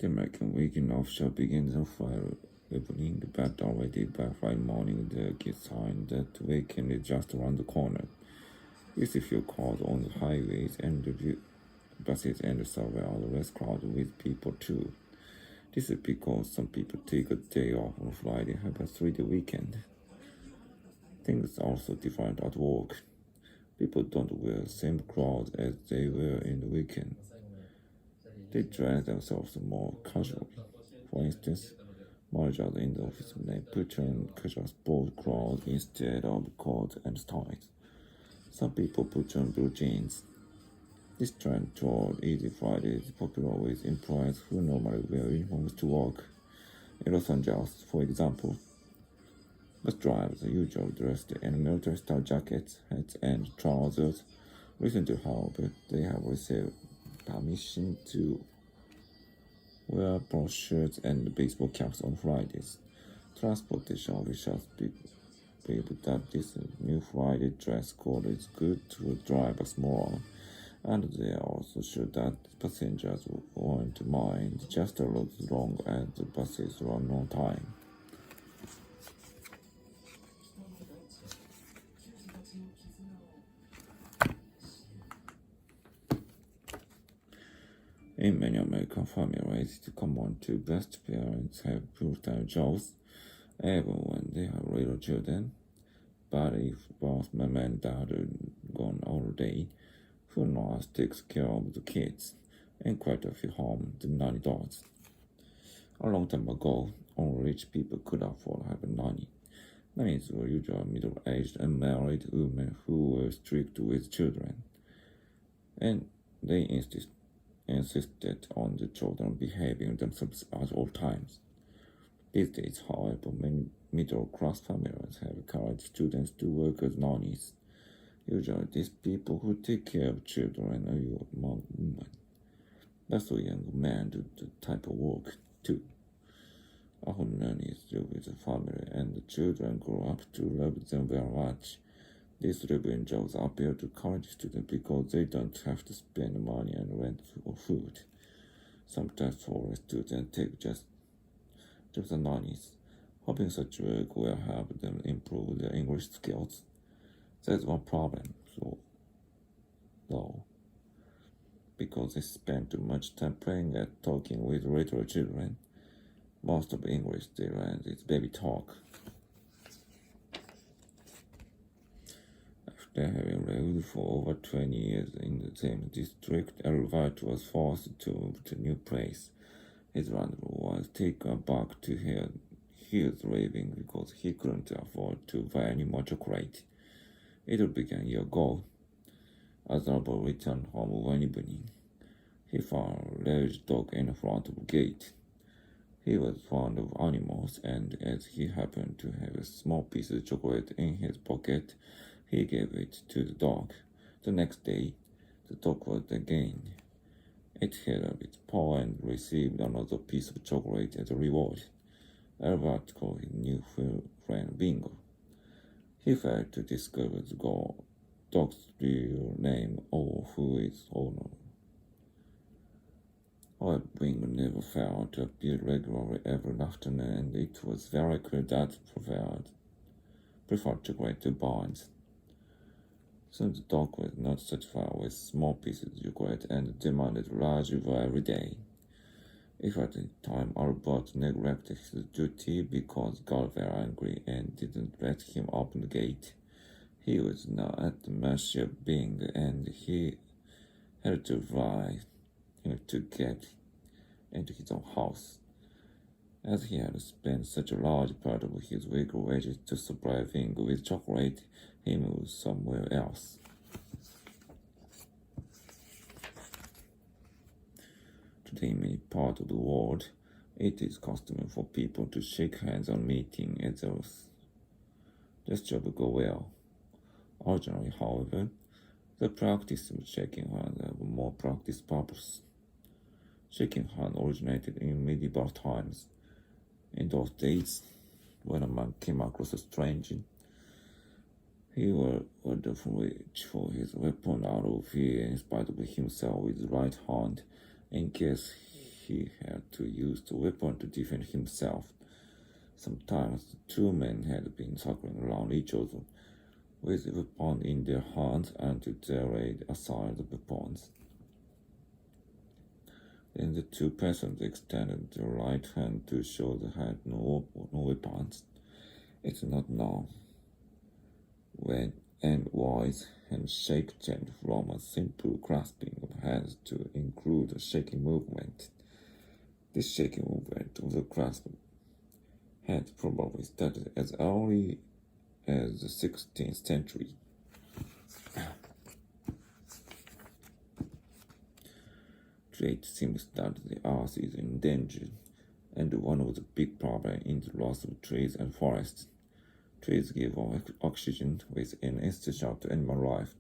The American weekend offshore begins on Friday evening, but already by Friday morning the kids sign that the weekend is just around the corner. You see few cars on the highways and the buses and the subway are less crowded with people too. This is because some people take a day off on Friday and have a 3-day weekend. Things are also different at work. People don't wear the same clothes as they wear in the weekend. They dress themselves more casually. For instance, managers in the office may put on casual sport clothes instead of coats and ties. Some people put on blue jeans. This trend toward Easy Friday is popular with employees who normally wear uniforms to work. In Los Angeles, for example, bus drivers are usually dressed in military-style jackets, hats, and trousers. Recently, however, they have received permission to wear polo shirts and baseball caps on Fridays. Transportation officials believe that this new Friday dress code is good to drivers more, and they are also sure that passengers won't mind just a little long as the buses run on time. In many American families, it's common to best parents have full-time jobs, even when they have little children. But if both mom and dad are gone all day, who knows takes care of the kids? In quite a few homes, the nanny does. A long time ago, only rich people could afford to have a nanny. Nannies were usually middle-aged unmarried women who were strict with children, and they insisted on the children behaving themselves at all times. These days, however, many middle-class families have encouraged students to work as nannies. Usually, these people who take care of children are young women. Also, young men do the type of work too. Often nannies live with the family, and the children grow up to love them very much. These living jobs appeal to college students because they don't have to spend money on rent or food. Sometimes foreign students take just jobs as nannies, hoping such work will help them improve their English skills. There's one problem, though, because they spend too much time playing and talking with little children. Most of English they learn is baby talk. After having lived for over 20 years in the same district, Elvira was forced to move to a new place. His landlord was taken aback to hear he was leaving because he couldn't afford to buy any more chocolate. It began a year ago. As Albert returned home one evening, he found a large dog in front of the gate. He was fond of animals, and as he happened to have a small piece of chocolate in his pocket, he gave it to the dog. The next day, the dog was again. It held up its paw and received another piece of chocolate as a reward. Albert called his new friend Bingo. He failed to discover the dog's real name or who its owner. However, Bingo never failed to appear regularly every afternoon, and it was very clear that preferred chocolate to buns. Soon the dog was not satisfied with small pieces of chocolate and demanded large every day. If at the time Albert neglected his duty because God got very angry and didn't let him open the gate, he was now at the mercy of Bing, and he had to get into his own house. As he had spent such a large part of his weekly wages to supply Bing with chocolate, he moved somewhere else. Today, in many parts of the world, it is customary for people to shake hands on meeting others. This job will go well. Originally, however, the practice of shaking hands had a more practice purpose. Shaking hands originated in medieval times. In those days, when a man came across a stranger, he would reach for his weapon out of fear in spite of himself with his right hand, in case he had to use the weapon to defend himself. Sometimes the two men had been circling around each other with the weapon in their hands until they laid aside the weapons. Then the two persons extended their right hand to show they had no weapons. It's not known when and why handshake changed from a simple grasping of hands to include a shaking movement. This shaking movement of the grasp had probably started as early as the 16th century. Trade seems that the earth is in danger, and one of the big problems is the loss of trees and forests. Trees give oxygen, which is essential to animal life.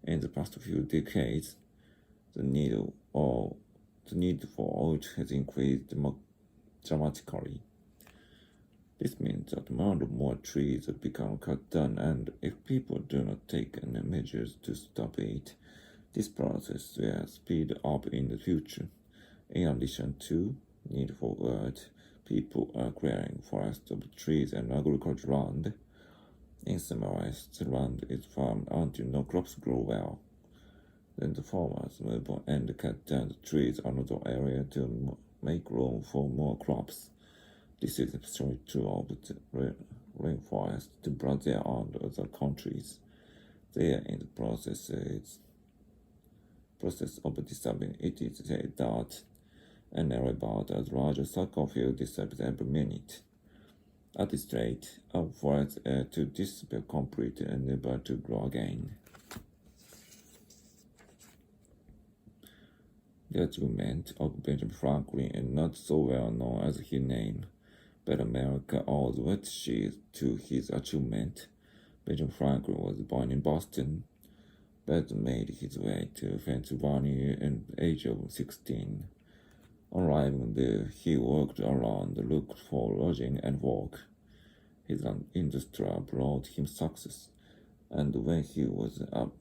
In the past few decades, the need for oil has increased dramatically. This means that more and more trees have become cut down, and if people do not take any measures to stop it, this process will speed up in the future. In addition to need for wood, people are clearing forests of trees and agricultural land. In some areas, the land is farmed until no crops grow well. Then the farmers move on and cut down the trees in another area to make room for more crops. This is especially true of the rainforest to Brazil and other countries. They are in the process of disappearing. It is said that an area about as large as soccer field disappears every minute. At this rate, our forests are to disappear completely and never to grow again. The achievement of Benjamin Franklin is not so well known as his name, but America owes what she is to his achievement. Benjamin Franklin was born in Boston, but made his way to Pennsylvania at the age of 16. Arriving there, he worked around, looked for lodging and work. His industry brought him success, and when he was about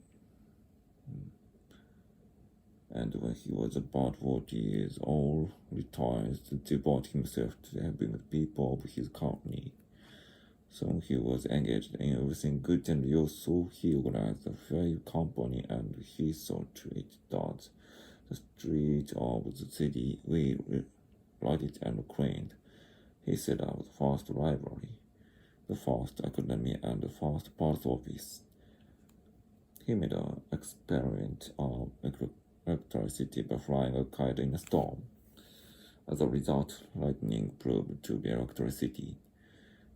40 years old, retired to devote himself to helping the people of his company. Soon he was engaged in everything good and useful. He organized a fair company, and he saw to it that the streets of the city were lighted and cleaned. He set up the first library, the first academy, and the first post office. He made an experiment of electricity by flying a kite in a storm. As a result, lightning proved to be electricity.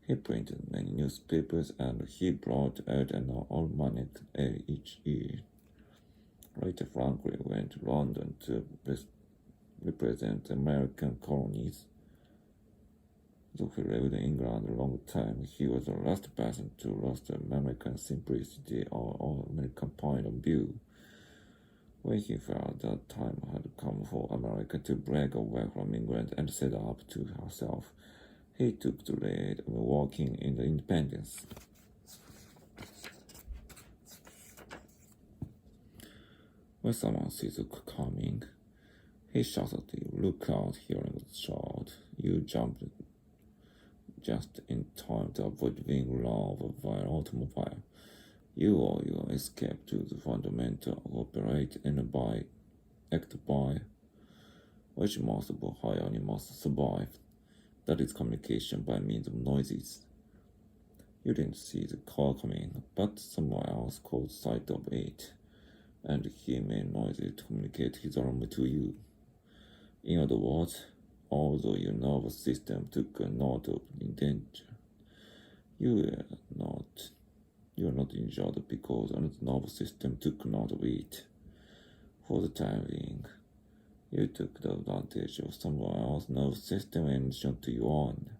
He printed many newspapers, and he brought out an almanac each year. Later, Franklin went to London to represent the American colonies. Though he lived in England a long time, he was the last person to lose the American simplicity or American point of view. When he felt that time had come for America to break away from England and set up to herself, he took the lead in working in the independence. When someone sees you coming, he shouts at you, "Look out!" Hearing the shout, you jump just in time to avoid being run over by an automobile. You owe your escape to the fundamental operate and act by which most of high animals survive. That is communication by means of noises. You didn't see the car coming, but someone else caught sight of it, and he made noises to communicate his alarm to you. In other words, although your nervous system took a note of danger, you are not injured because another nervous system took note of it. For the time being, you took the advantage of someone else's nervous system and shot to your own.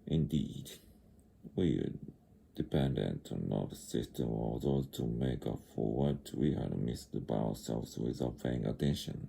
Indeed, we are dependent on nervous system or those to make up for what we had missed by ourselves without paying attention.